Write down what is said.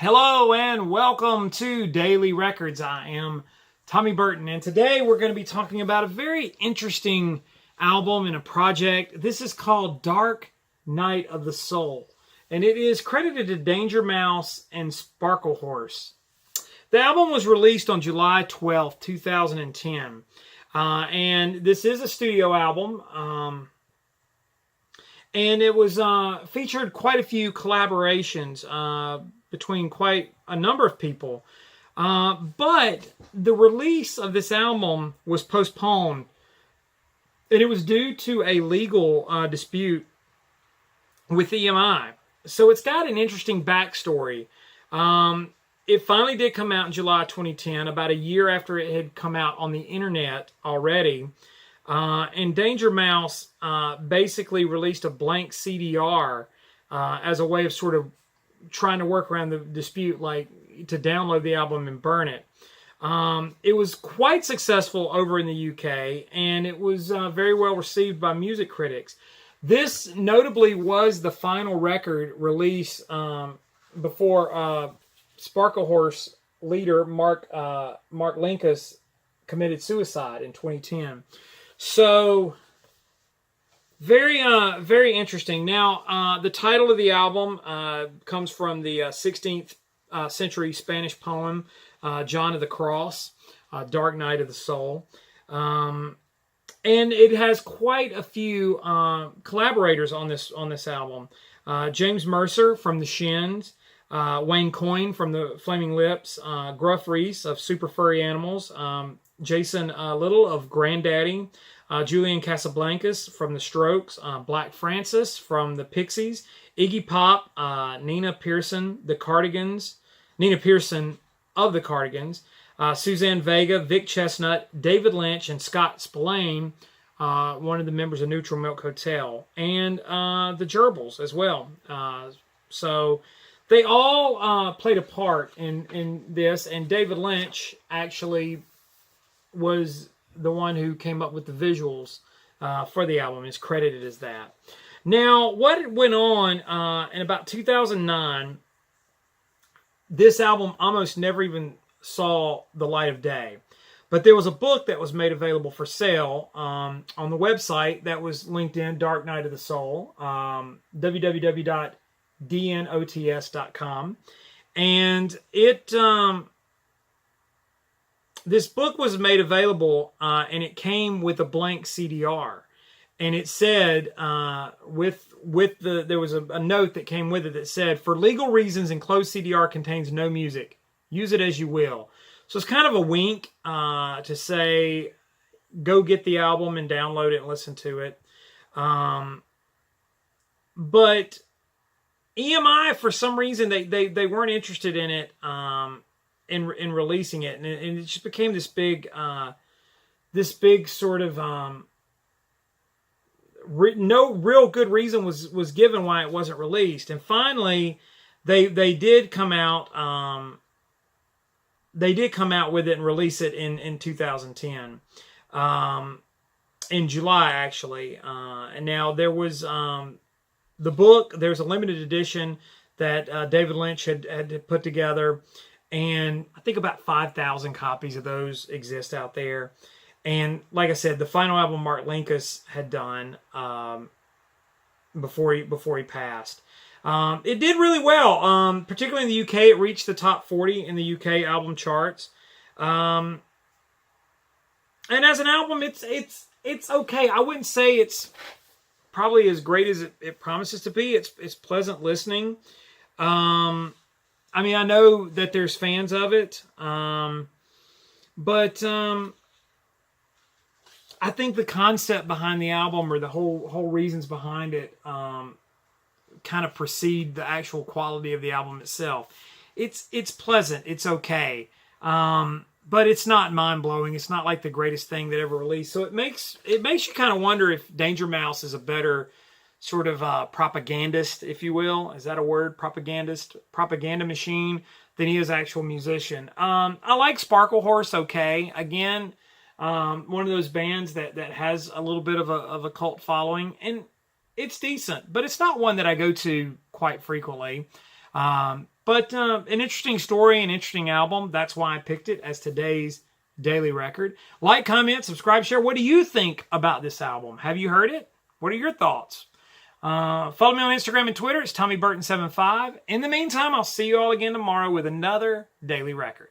Hello and welcome to Daily Records. I am Tommy Burton, and today we're going to be talking about a very interesting album and a project. This is called Dark Night of the Soul, and it is credited to Danger Mouse and Sparklehorse. The album was released on July 12th, 2010, and this is a studio album. And it was featured quite a few collaborations between quite a number of people. But the release of this album was postponed, and it was due to a legal dispute with EMI. So it's got an interesting backstory. It finally did come out in July 2010, about a year after it had come out on the internet already. And Danger Mouse basically released a blank CDR as a way of sort of trying to work around the dispute, like to download the album and burn it. It was quite successful over in the UK, and it was very well received by music critics. This notably was the final record release before Sparklehorse leader Mark Linkous committed suicide in 2010. So, very interesting. Now, the title of the album comes from the 16th century Spanish poem, John of the Cross, Dark Night of the Soul. And it has quite a few collaborators on this album. James Mercer from the Shins, Wayne Coyne from the Flaming Lips, Gruff Rhys of Super Furry Animals, Jason Little of Grandaddy, Julian Casablancas from the Strokes, Black Francis from the Pixies, Iggy Pop, Nina Pearson of the Cardigans, Suzanne Vega, Vic Chestnut, David Lynch, and Scott Spillane, one of the members of Neutral Milk Hotel, and the Gerbils as well. So they all played a part in this, and David Lynch actually was the one who came up with the visuals for the album, is credited as that. Now, what went on in about 2009, this album almost never even saw the light of day. But there was a book that was made available for sale on the website that was linked in, Dark Night of the Soul, www.dnots.com. And it... this book was made available, and it came with a blank CDR, and it said there was a note that came with it that said, "For legal reasons, enclosed CDR contains no music. Use it as you will." So it's kind of a wink to say, go get the album and download it and listen to it. But EMI, for some reason, they weren't interested in it. In releasing it, and it just became this big sort of no real good reason was given why it wasn't released. And finally, they did come out with it and release it in 2010, in July actually. And now there was the book. There's a limited edition that David Lynch had put together. And I think about 5,000 copies of those exist out there. And like I said, the final album Mark Linkous had done before he passed. It did really well, particularly in the UK. It reached the top 40 in the UK album charts. And as an album, it's okay. I wouldn't say it's probably as great as it promises to be. It's pleasant listening. I mean, I know that there's fans of it, but I think the concept behind the album, or the whole reasons behind it, kind of precede the actual quality of the album itself. It's pleasant, it's okay, but it's not mind-blowing. It's not like the greatest thing that ever released. So it makes you kind of wonder if Danger Mouse is a better sort of propagandist, if you will. Is that a word? Propaganda machine than he is actual musician. I like Sparklehorse okay. Again, one of those bands that has a little bit of a cult following, and it's decent, but it's not one that I go to quite frequently. But an interesting story, an interesting album. That's why I picked it as today's Daily Record. Like, comment, subscribe, share. What do you think about this album? Have you heard it? What are your thoughts? Follow me on Instagram and Twitter. It's TommyBurton75. In the meantime, I'll see you all again tomorrow with another Daily Record.